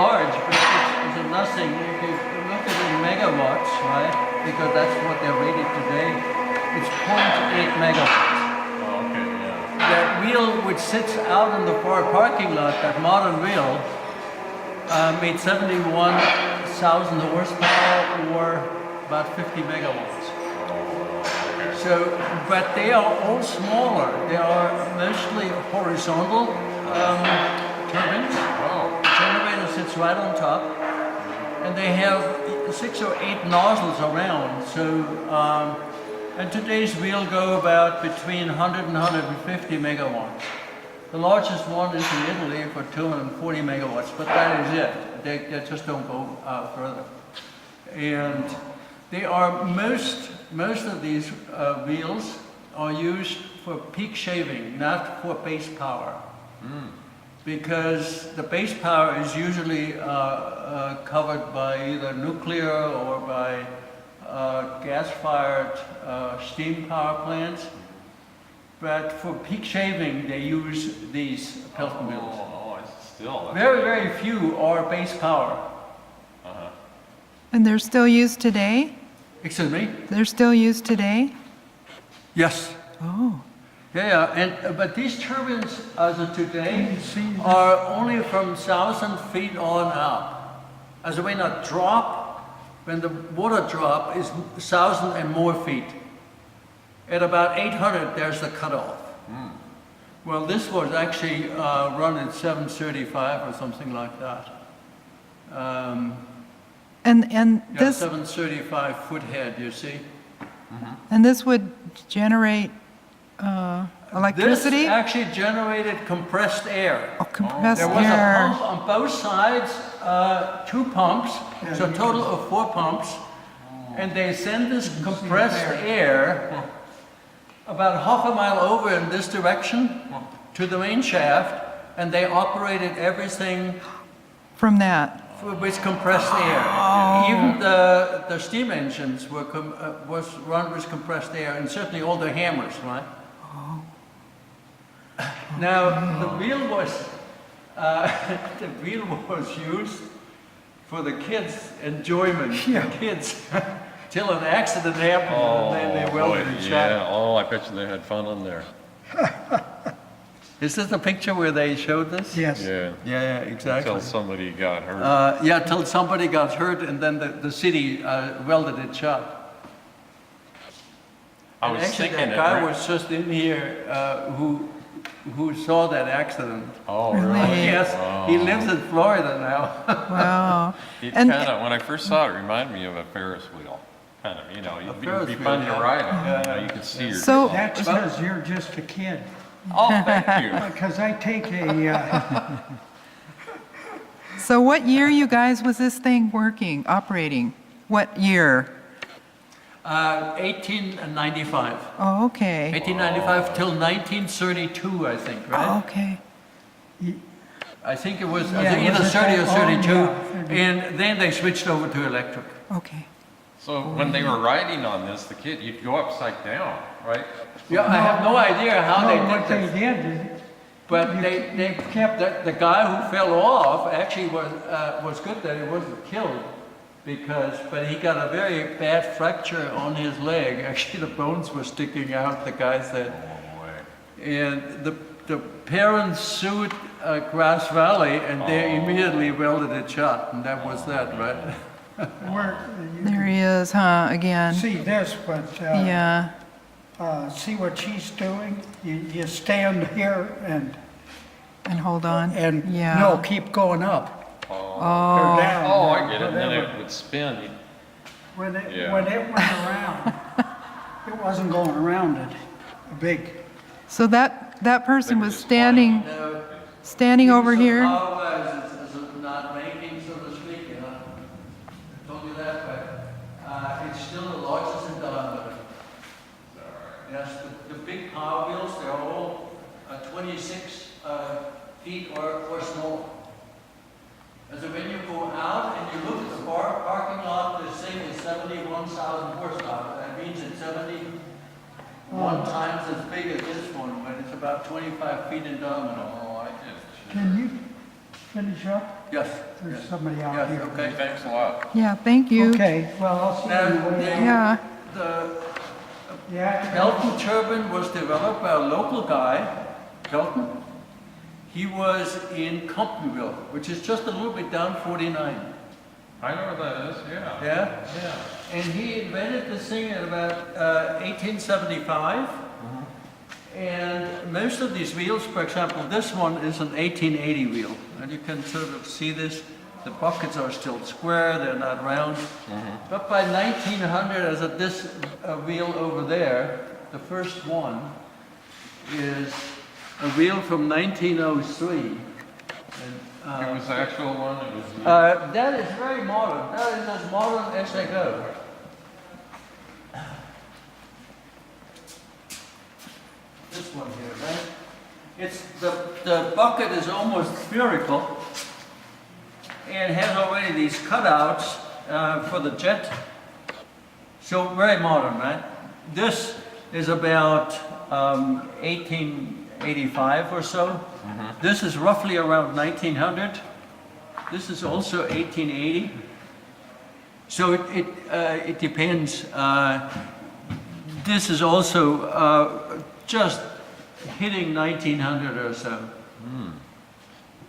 large, but it's a nothing. If you look at it in megawatts, right, because that's what they're rated today, it's 0.8 megawatts. Oh, okay, yeah. That wheel which sits out in the Ford parking lot, that modern wheel, made 71,000 horsepower or about 50 megawatts. So, but they are all smaller. They are mostly horizontal turbines. Oh. The generator sits right on top, and they have 6 or 8 nozzles around. So, and today's wheel go about between 100 and 150 megawatts. The largest one is in Italy for 240 megawatts, but that is it. They just don't go further. And they are most of these wheels are used for peak shaving, not for base power. Because the base power is usually covered by either nuclear or by gas-fired steam power plants. But for peak shaving, they use these Pelton wheels. Oh, still. Very, very few are base power. And they're still used today? Excuse me? They're still used today? Yes. Oh. Yeah, but these turbines as of today are only from 1,000 feet on up. As when a drop, when the water drop is 1,000 and more feet. At about 800, there's the cutoff. Well, this was actually run at 735 or something like that. And Yeah, this 735 foot head, you see? and this would generate electricity? This actually generated compressed air. Oh, compressed There was air. a pump on both sides, 2 pumps, so a total of 4 pumps. And they send this compressed air about half a mile over in this direction to the main shaft, and they operated everything From that. with compressed air. Even the steam engines were was run with compressed air, and certainly all the hammers, right? Now the wheel was used for the kids' enjoyment. The kids, till an accident happened, and then they welded it shut. Yeah, oh, I bet you they had fun on there. Is this the picture where they showed this? Yes. Yeah. Yeah, exactly. Until somebody got hurt. Yeah, till somebody got hurt, and then the city welded it shut. I And was actually, thinking that it guy ra- was just in here who saw that accident. Oh, Really? really? Yes, he Oh. lives in Florida now. Wow. It And- kind of, when I first saw it, reminded me of a Ferris wheel. Kind of, you know, it'd be Ferris fun wheel, to yeah. ride on. Yeah. You know, you could see your. So- That's because you're just a kid. Oh, thank you. Because I take So what year, you guys, was this thing working, operating? What year? 1895. Oh, okay. 1895 till 1932, I think, right? Oh, okay. I think it was Yeah, either was it 30 or that long? 32, Yeah. and then they switched over to electric. Okay. So when they were riding on this, the kid, you'd go upside down, right? Yeah, I have no idea how they what did they this, did, but they kept the guy who fell off actually was good that he wasn't killed, but he got a very bad fracture on his leg. Actually, the bones were sticking out. The guy said, and the parents sued Grass Valley, and they immediately welded it shut, and that was that, right? There he is, huh, again? see this, but Yeah. see what she's doing? You stand here and Hold on. Yeah. no, keep going up or Oh, down. Oh, I get it. And then whatever. it would spin. When it Yeah. went around, it wasn't going around it. A big. so that person was standing No, over here? Power-wise, is not making, so to speak, I told you that, but it's still the largest in diameter. Yes, the big power wheels, they're all 26 feet or smaller. So when you go out and you look at the parking lot, this thing is 71,000 horsepower. That means it's 71 times as big as this one, but it's about 25 feet in diameter. Oh, I get it. Can you finish up? Yes. there's somebody out Yeah, here. okay. Thanks a lot. Yeah, thank you. Okay, well, I'll see you in the way. Yeah, The Yeah, Pelton turbine was developed by a local guy, Pelton. He was in Comptonville, which is just a little bit down 49. I know where that is, yeah. Yeah? Yeah. And he invented this thing in about 1875. And most of these wheels, for example, this one is an 1880 wheel. And you can sort of see this. The buckets are still square, they're not round. But by 1900, as at this wheel over there, the first one is a wheel from 1903. And, It was the actual one, it was. that is very modern. That is as modern as they go. This one here, right? It's the bucket is almost spherical and has already these cutouts for the jet. So very modern, right? This is about 1885 or so. This is roughly around 1900. This is also 1880. So it depends. This is also just hitting 1900 or so.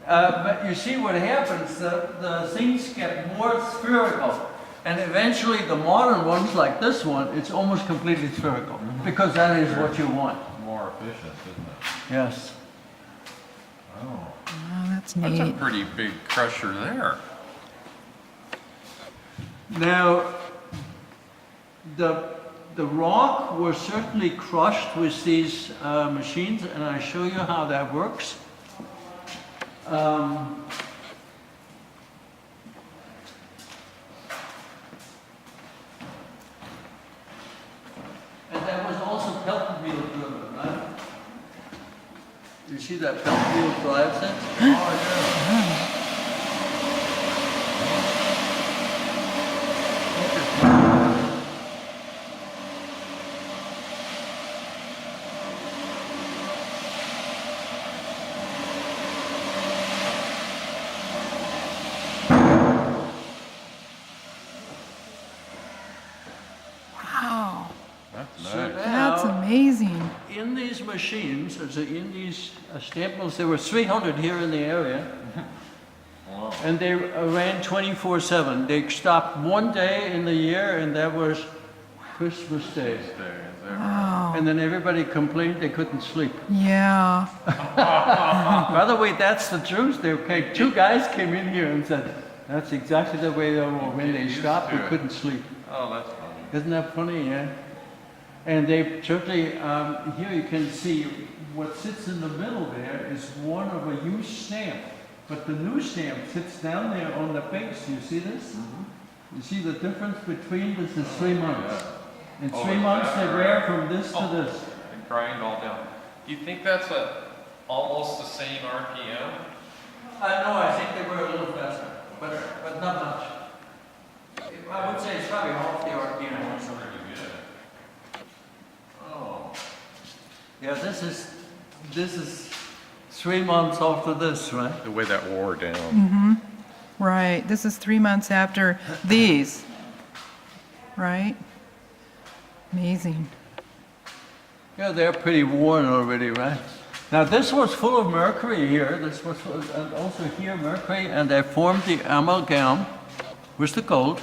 But you see what happens, the things get more spherical. And eventually the modern ones like this one, it's almost completely spherical. Because that is what you want. More efficient, isn't it? Yes. Oh. oh, that's That's a neat. pretty big crusher there. Now, the rock was certainly crushed with these machines, and I'll show you how that works. And that was also Pelton wheel driven, right? You see that Pelton wheel drives it? Oh, yeah. Wow, That's So nice. that's now, amazing. in these machines, in these stamp mills, there were 300 here in the area, Wow. and they ran 24/7. They stopped one day in the year, and that was Christmas Day. There, there. Wow, And then everybody complained they couldn't sleep. yeah. By the way, that's the truth. Two guys came in here and said, that's exactly the way they were. When they used stopped, to we it. couldn't sleep. Oh, that's funny. Isn't that funny, yeah? And they certainly, here you can see what sits in the middle there is one of a used stamp. But the new stamp sits down there on the base. You see this? You see the difference between this is 3 months. In Oh, 3 is months, that they right? ran from this to Oh. this. And grind all down. Do you think that's almost the same RPM? No, I think they were a little faster, but not much. I would say it's probably half the RPM or That's something. pretty good. Oh. Yeah, this is 3 months after this, right? The way that wore down. Right, this is 3 months after these, right? Amazing. Yeah, they're pretty worn already, right? Now this was full of mercury here. This was and also here mercury, and they formed the amalgam with the gold,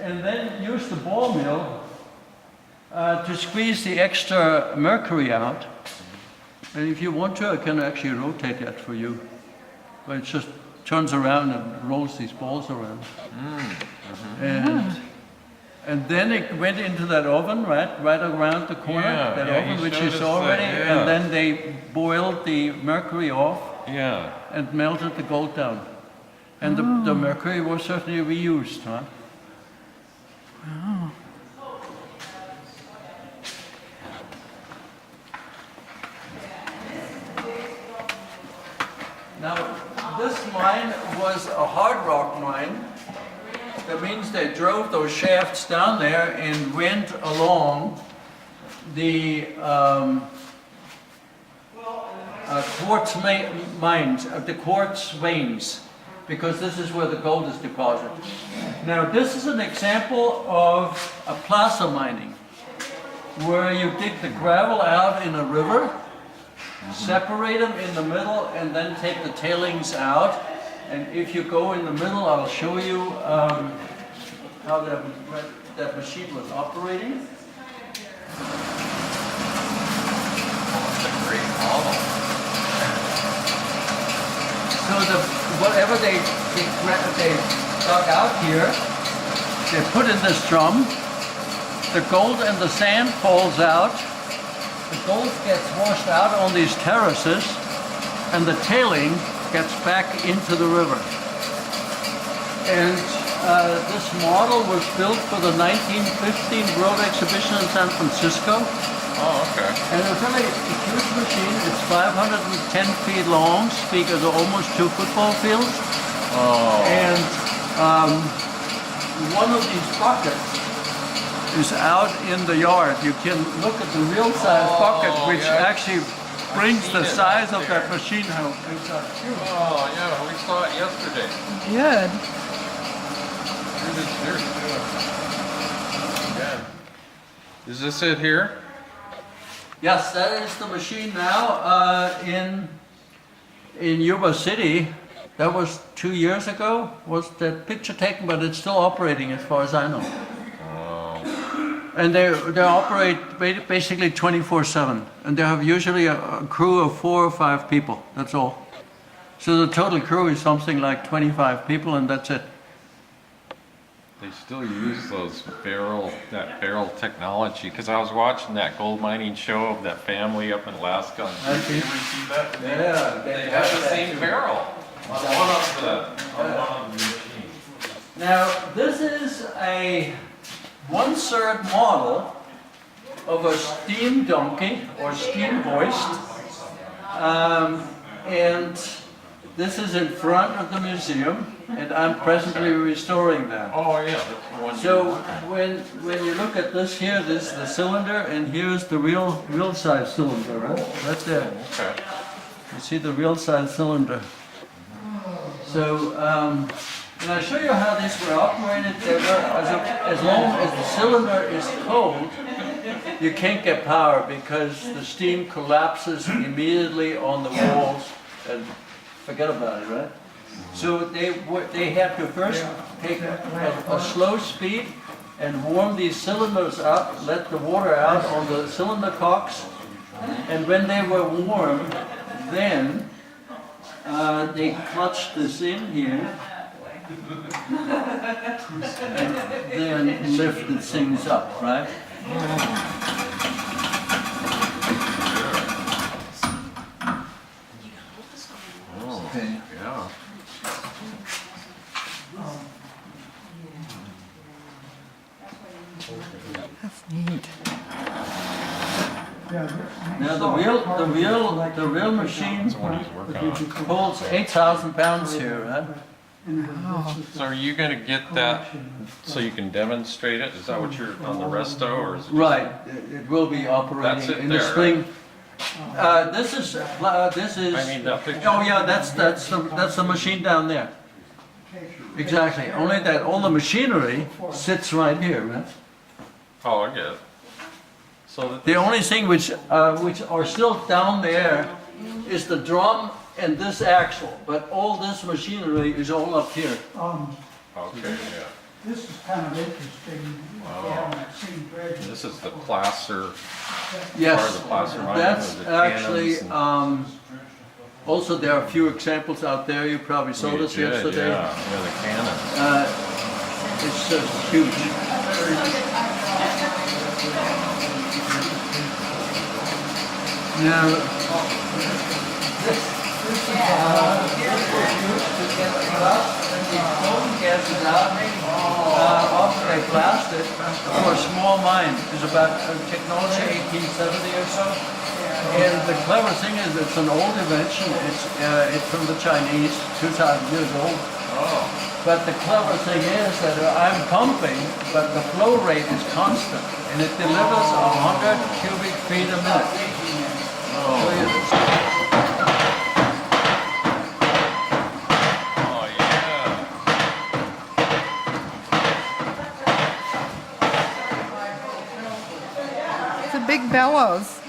and then used the ball mill to squeeze the extra mercury out. And if you want to, I can actually rotate that for you. But it just turns around and rolls these balls around. And then it went into that oven, right around the corner, Yeah, that yeah, he oven which showed is us already, that, yeah. and then they boiled the mercury off Yeah. and melted the gold down. And the mercury was certainly reused, huh? Wow. Now, this mine was a hard rock mine. That means they drove those shafts down there and went along the quartz mines, the quartz veins. because this is where the gold is deposited. Now, this is an example of a placer mining, where you dig the gravel out in a river, separate them in the middle, and then take the tailings out. And if you go in the middle, I'll show you how that machine was operating. It's a great model. So whatever they dug out here, they put in this drum. The gold and the sand falls out. The gold gets washed out on these terraces, and the tailing gets back into the river. And this model was built for the 1915 World Exhibition in San Francisco. Oh, okay. And it's really a huge machine. It's 510 feet long, big as almost 2 football fields. Oh. And one of these buckets is out in the yard. You can look at the real size bucket, which yeah. actually brings the seen it size out of there. that machine home. It's huge. Oh, yeah, we saw it yesterday. Good. Here's yeah. Is this it here? Yes, that is the machine now in Yuba City. That was 2 years ago, was that picture taken, but it's still operating as far as I know. Oh. And they operate basically 24/7, and they have usually a crew of 4 or 5 people, that's all. So the total crew is something like 25 people, and that's it. They still use that barrel technology, because I was watching that gold mining show of that family up in Alaska. I see. Did you ever see that? Yeah, They have the same barrel on one of the machines. Now, this is a 1/3 model of a steam donkey or steam hoist. And this is in front of the museum, and I'm presently restoring that. Oh, yeah, that's the one. So when you look at this here, this is the cylinder, and here's the real size cylinder, right? Right there. Okay. You see the real size cylinder. So, and I show you how these were operated. They were, as long as the cylinder is cold, you can't get power because the steam collapses immediately on the walls, and forget about it, right? So they have to first take a slow speed and warm these cylinders up, let the water out on the cylinder cocks, and when they were warm, then they clutched this in here and then lifted things up, right? Okay. Yeah. That's neat. Now the real machine What he's working on. holds 8,000 pounds here, right? So are you gonna get that so you can demonstrate it? Is that what you're on the resto, or is it? Right, it will be That's operating it in the there, spring. This is. I mean, that picture. Oh yeah, that's the machine down there. Exactly. Only that all the machinery sits right here, right? Oh, I get it. So that The only thing which are still down there is the drum and this axle, but all this machinery is all up here. okay, yeah. This is kind of interesting. Yeah, I've seen dredges. This is the placer. Part of Yes, the placer mining, that's or the cannons actually. and- Also, there are a few examples out there. You probably saw We this did, yesterday. Yeah, the cannons. It's just huge. Now, this is here's what's used to get the rust and the coal gases out after they blast it for a small mine. It's about technology 1870 or so. And the clever thing is it's an old invention. It's from the Chinese, 2,000 years old. Oh, But the clever thing is that I'm pumping, but the flow rate is constant, and it delivers 100 cubic feet a minute. So oh yeah. It's a big bellows.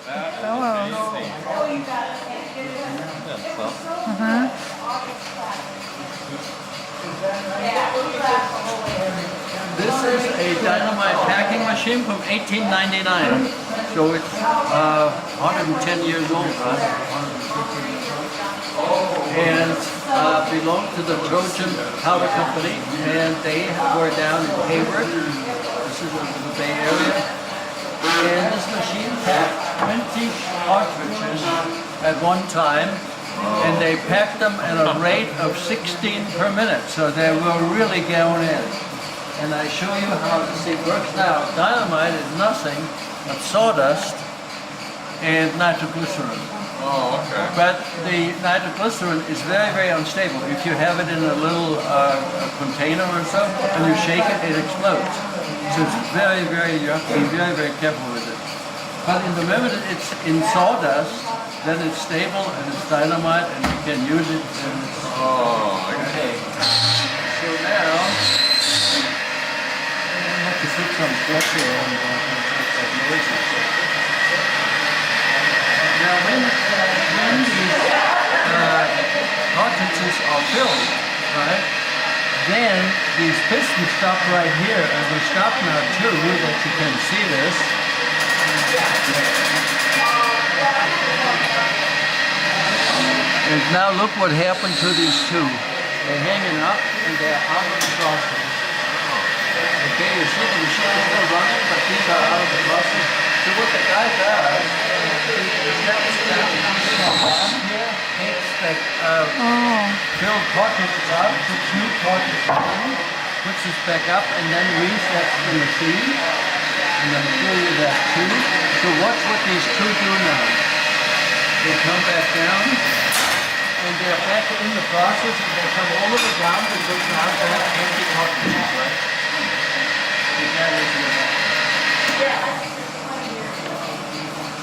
That is Bellows. amazing. That's something. Uh-huh. This is a dynamite packing machine from 1899. So it's 110 years old, right? And belonged to the Trojan Powder Company. And they were down in Hayward. This is the Bay Area. And this machine packed 20 cartridges at one time. And they packed them at a rate of 16 per minute. So they were really going in. And I show you how this thing works now. Dynamite is nothing but sawdust and nitroglycerin. Oh, okay. But the nitroglycerin is very, very unstable. If you have it in a little container or so, and you shake it, it explodes. So it's very, very, you have to be very, very careful with it. But in the moment it's in sawdust, then it's stable and it's dynamite and you can use it and it's Oh, okay. So now, I have to put some pressure on that noise. Now when these cartridges are filled, right, then these pistons stop right here, and they stop now too, that you can see this. And now look what happened to these two. They're hanging up and they're out of the process. Okay, you see the machine is still running, but these are out of the process. So what the guy does, he steps down here, takes the filled cartridges out, puts new cartridges in, puts this back up, and then resets the machine. And then show you that too. So watch what these two do now. They come back down, and they're back in the process, and they come all the way down because now they have empty cartridges, right?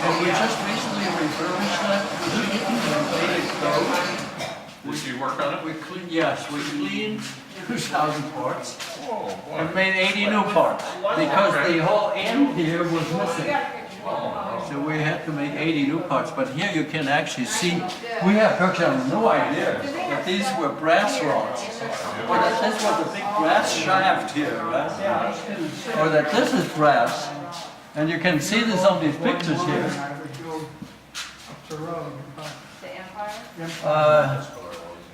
And we just recently refurbished that machine and made it go. did you work on it? We cleaned, yes, we cleaned 2,000 parts Oh, boy. and made 80 new parts because the whole end here was missing. So we had to make 80 new parts, but here you can actually see, we have virtually no idea that these were brass rods, or that this was a big brass shaft here, right? Or that this is brass, and you can see this on these pictures here.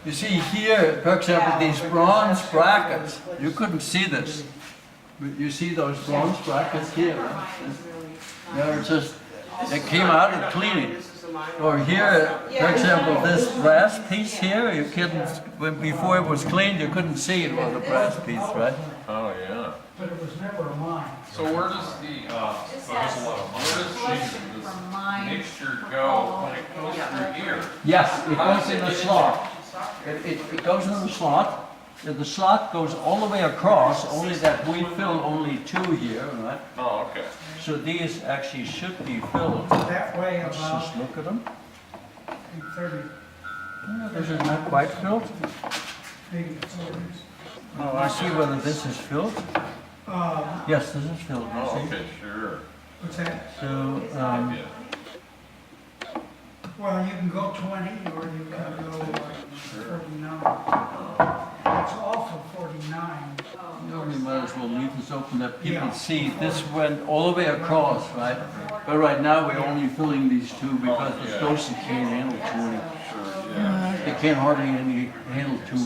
You see here, for example, these bronze brackets, you couldn't see this, but you see those bronze brackets here, right? They're just, they came out of cleaning. Or here, for example, this brass piece here, you couldn't, before it was cleaned, you couldn't see it was a brass piece, right? Oh, yeah. But it was never mine. So where does this mixture go when it goes through here? Yes, it goes in the slot. It goes in the slot. The slot goes all the way across, only that we fill only two here, right? Oh, okay. So these actually should be filled. That way Let's about just look at them. 30, This is not quite filled. maybe 40. Oh, I see whether this is filled. Yes, this is filled, you Oh, see. okay, sure. What's that? So, Yeah. Well, you can go 20 or you can go 49. It's awful 49. you know, we might as well leave this open that people Yeah. see. This went all the way across, right? But right now, we're only filling these two because the yeah. dosage can't handle 20. Sure, yeah. They can't hardly handle two.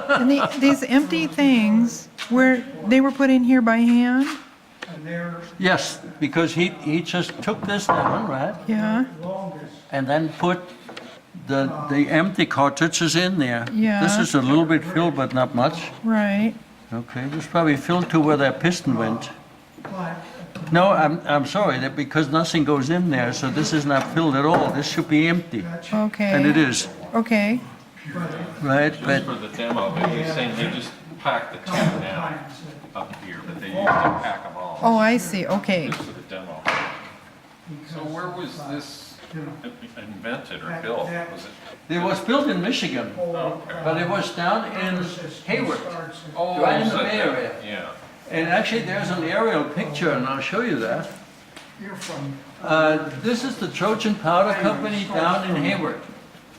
And these empty things, they were put in here by hand? And they're Yes, because he just took this down, right? Yeah, longest. And then put the empty cartridges in there. Yeah. This is a little bit filled, but not much. right. Okay, this probably filled to where that piston went. But No, I'm sorry, that because nothing goes in there, so this is not filled at all. This should be empty, Okay. and it is, Okay, right? Just But for the demo, but he's saying they just pack the two down up here, but they used to pack them all. oh, I see, okay. Just for the demo. So where was this invented or built? Was it? it was built in Michigan, Okay. but it was down in Hayward, Oh, right in you the said Bay that. Area. Yeah. And actually, there's an aerial picture, and I'll show you that. You're from This is the Trojan Powder Company down in Hayward.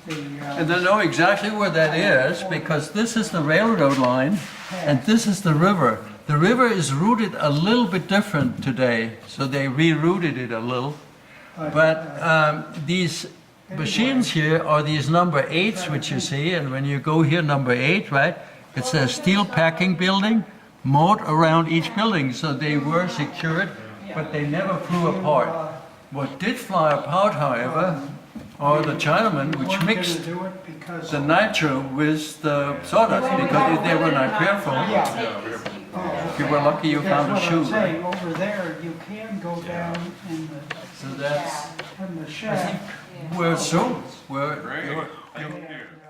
the, And they know exactly where that is because this is the railroad line and this is the river. The river is routed a little bit different today, so they rerouted it a little. But these machines here are these number 8s, which you see, and when you go here, number 8, right? It says steel packing building, moat around each building, so they were secured, but they never flew apart. What did fly apart, however, are the Chinamen, which weren't mixed gonna do it because. the nitro with the sawdust, because if they were not careful, if you were lucky, you found a That's shoe. what I'm saying, Right? over there, you can go down in So that's the shaft. where so where Great. you're- Thank you.